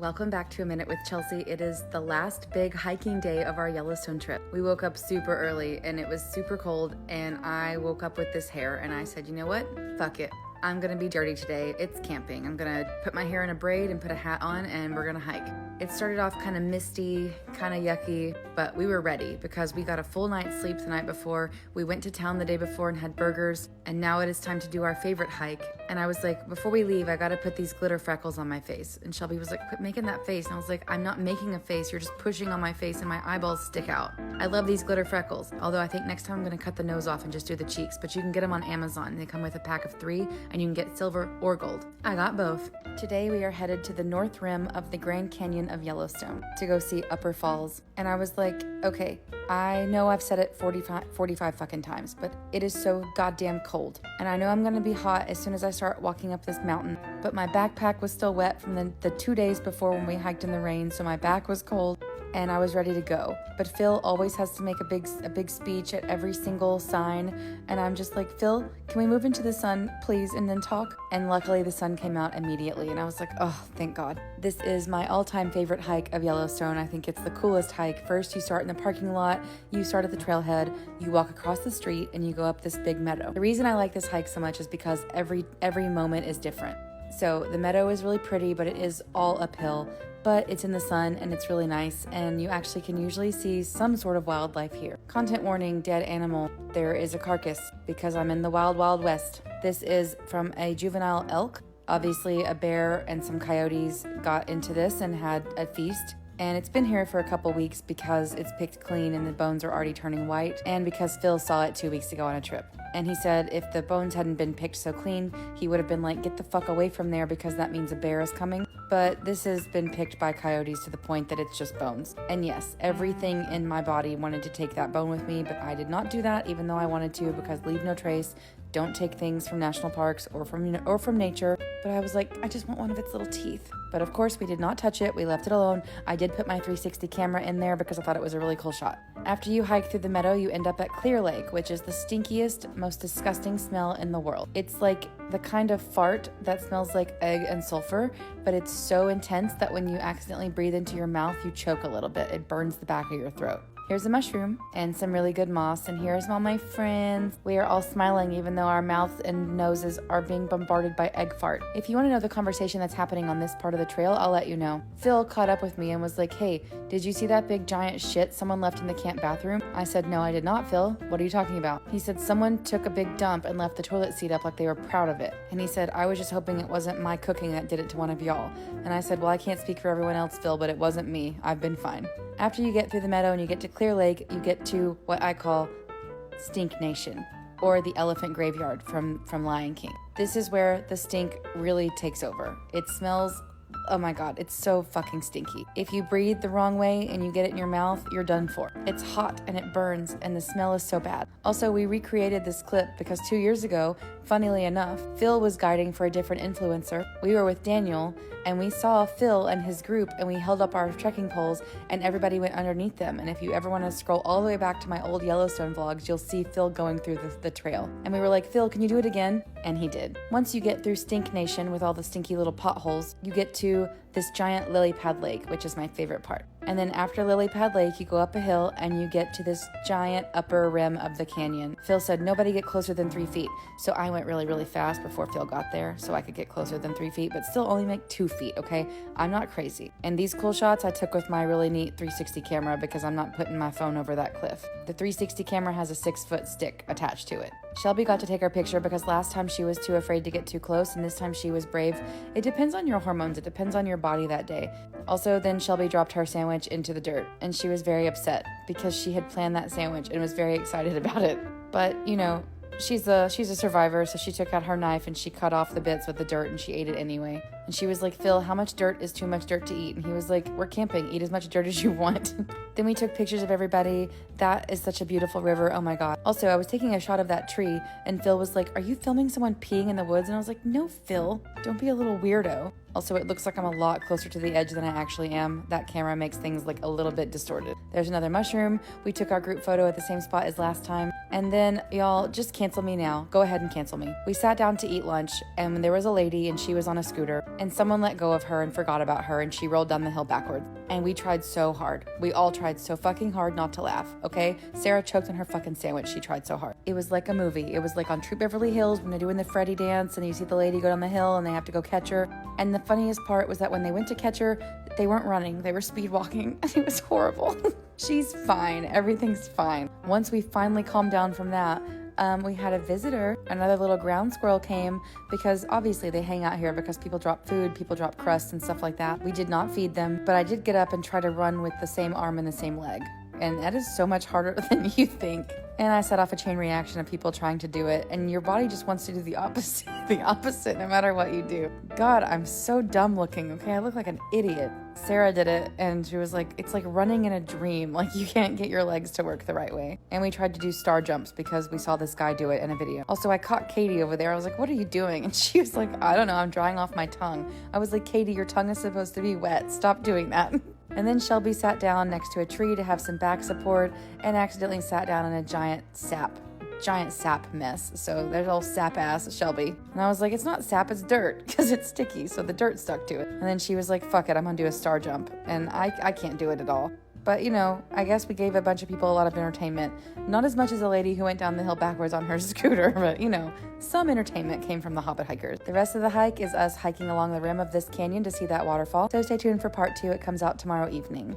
Welcome back to A Minute with Chelsea. It is the last big hiking day of our Yellowstone trip. We woke up super early and it was super cold, and I woke up with this hair and I said, you know what? Fuck it. I'm gonna be dirty today. It's camping. I'm gonna put my hair in a braid and put a hat on and we're gonna hike. It started off kind of misty, kind of yucky, but we were ready because we got a full night's sleep the night before. We went to town the day before and had burgers, and now it is time to do our favorite hike. And I was like, before we leave, I gotta put these glitter freckles on my face. And Shelby was like, quit making that face. And I was like, I'm not making a face. You're just pushing on my face and my eyeballs stick out. I love these glitter freckles. Although I think next time I'm gonna cut the nose off and just do the cheeks, but you can get them on Amazon. They come with a pack of 3 and you can get silver or gold. I got both. Today we are headed to the north rim of the Grand Canyon of Yellowstone to go see Upper Falls. And I was like, okay, I know I've said it 45 fucking times, but it is so goddamn cold. And I know I'm gonna be hot as soon as I start walking up this mountain, but my backpack was still wet from the 2 days before when we hiked in the rain, so my back was cold and I was ready to go. But Phil always has to make a big speech at every single sign, and I'm just like, Phil, can we move into the sun, please, and then talk? And luckily the sun came out immediately, and I was like, oh, thank God. This is my all-time favorite hike of Yellowstone. I think it's the coolest hike. First, you start in the parking lot, you start at the trailhead, you walk across the street, and you go up this big meadow. The reason I like this hike so much is because every moment is different. So the meadow is really pretty, but it is all uphill. But it's in the sun and it's really nice, and you actually can usually see some sort of wildlife here. Content warning, dead animal. There is a carcass because I'm in the wild, wild west. This is from a juvenile elk. Obviously a bear and some coyotes got into this and had a feast. And it's been here for a couple weeks because it's picked clean and the bones are already turning white, and because Phil saw it 2 weeks ago on a trip. And he said if the bones hadn't been picked so clean, he would have been like, get the fuck away from there because that means a bear is coming. But this has been picked by coyotes to the point that it's just bones. And yes, everything in my body wanted to take that bone with me, but I did not do that even though I wanted to, because leave no trace. Don't take things from national parks or from nature. But I was like, I just want one of its little teeth. But of course we did not touch it. We left it alone. I did put my 360 camera in there because I thought it was a really cool shot. After you hike through the meadow, you end up at Clear Lake, which is the stinkiest, most disgusting smell in the world. It's like the kind of fart that smells like egg and sulfur, but it's so intense that when you accidentally breathe into your mouth, you choke a little bit. It burns the back of your throat. Here's a mushroom and some really good moss, and here's all my friends. We are all smiling even though our mouths and noses are being bombarded by egg fart. If you want to know the conversation that's happening on this part of the trail, I'll let you know. Phil caught up with me and was like, hey, did you see that big giant shit someone left in the camp bathroom? I said, no, I did not, Phil. What are you talking about? He said, someone took a big dump and left the toilet seat up like they were proud of it. And he said, I was just hoping it wasn't my cooking that did it to one of y'all. And I said, well, I can't speak for everyone else, Phil, but it wasn't me. I've been fine. After you get through the meadow and you get to Clear Lake, you get to what I call Stink Nation, or the elephant graveyard from Lion King. This is where the stink really takes over. It smells, oh my God, it's so fucking stinky. If you breathe the wrong way and you get it in your mouth, you're done for. It's hot and it burns and the smell is so bad. Also, we recreated this clip because 2 years ago, funnily enough, Phil was guiding for a different influencer. We were with Daniel and we saw Phil and his group, and we held up our trekking poles and everybody went underneath them. And if you ever want to scroll all the way back to my old Yellowstone vlogs, you'll see Phil going through the trail. And we were like, Phil, can you do it again? And he did. Once you get through Stink Nation with all the stinky little potholes, you get to this giant lily pad lake, which is my favorite part. And then after Lily Pad Lake, you go up a hill and you get to this giant upper rim of the canyon. Phil said, nobody get closer than 3 feet. So I went really, really fast before Phil got there so I could get closer than 3 feet, but still only make 2 feet, okay? I'm not crazy. And these cool shots I took with my really neat 360 camera because I'm not putting my phone over that cliff. The 360 camera has a 6-foot stick attached to it. Shelby got to take our picture because last time she was too afraid to get too close, and this time she was brave. It depends on your hormones. It depends on your body that day. Also, then Shelby dropped her sandwich into the dirt, and she was very upset because she had planned that sandwich and was very excited about it. But, you know, she's a survivor, so she took out her knife and she cut off the bits with the dirt and she ate it anyway. And she was like, Phil, how much dirt is too much dirt to eat? And he was like, we're camping, eat as much dirt as you want. Then we took pictures of everybody. That is such a beautiful river, oh my God. Also, I was taking a shot of that tree and Phil was like, are you filming someone peeing in the woods? And I was like, no, Phil, don't be a little weirdo. Also, it looks like I'm a lot closer to the edge than I actually am. That camera makes things like a little bit distorted. There's another mushroom. We took our group photo at the same spot as last time. And And then, y'all, just cancel me now. Go ahead and cancel me. We sat down to eat lunch, and there was a lady, and she was on a scooter, and someone let go of her and forgot about her, and she rolled down the hill backwards. And we tried so hard. We all tried so fucking hard not to laugh, okay? Sarah choked on her fucking sandwich. She tried so hard. It was like a movie. It was like on Troop Beverly Hills when they're doing the Freddy dance, and you see the lady go down the hill, and they have to go catch her. And the funniest part was that when they went to catch her, they weren't running. They were speed walking. It was horrible. She's fine. Everything's fine. Once we finally calmed down from that, we had a visitor. Another little ground squirrel came because obviously they hang out here because people drop food, people drop crusts and stuff like that. We did not feed them, but I did get up and try to run with the same arm and the same leg. And that is so much harder than you think. And I set off a chain reaction of people trying to do it. And your body just wants to do the opposite, no matter what you do. God, I'm so dumb looking, okay? I look like an idiot. Sarah did it, and she was like, it's like running in a dream. Like, you can't get your legs to work the right way. And we tried to do star jumps because we saw this guy do it in a video. Also, I caught Katie over there. I was like, what are you doing? And she was like, I don't know, I'm drying off my tongue. I was like, Katie, your tongue is supposed to be wet. Stop doing that. And then Shelby sat down next to a tree to have some back support and accidentally sat down in a giant sap mess. So there's old sap ass Shelby. And I was like, it's not sap, it's dirt, because it's sticky. So the dirt stuck to it. And then she was like, fuck it, I'm gonna do a star jump. And I can't do it at all. But, you know, I guess we gave a bunch of people a lot of entertainment. Not as much as a lady who went down the hill backwards on her scooter, but, you know, some entertainment came from the Hobbit hikers. The rest of the hike is us hiking along the rim of this canyon to see that waterfall. So stay tuned for part 2. It comes out tomorrow evening.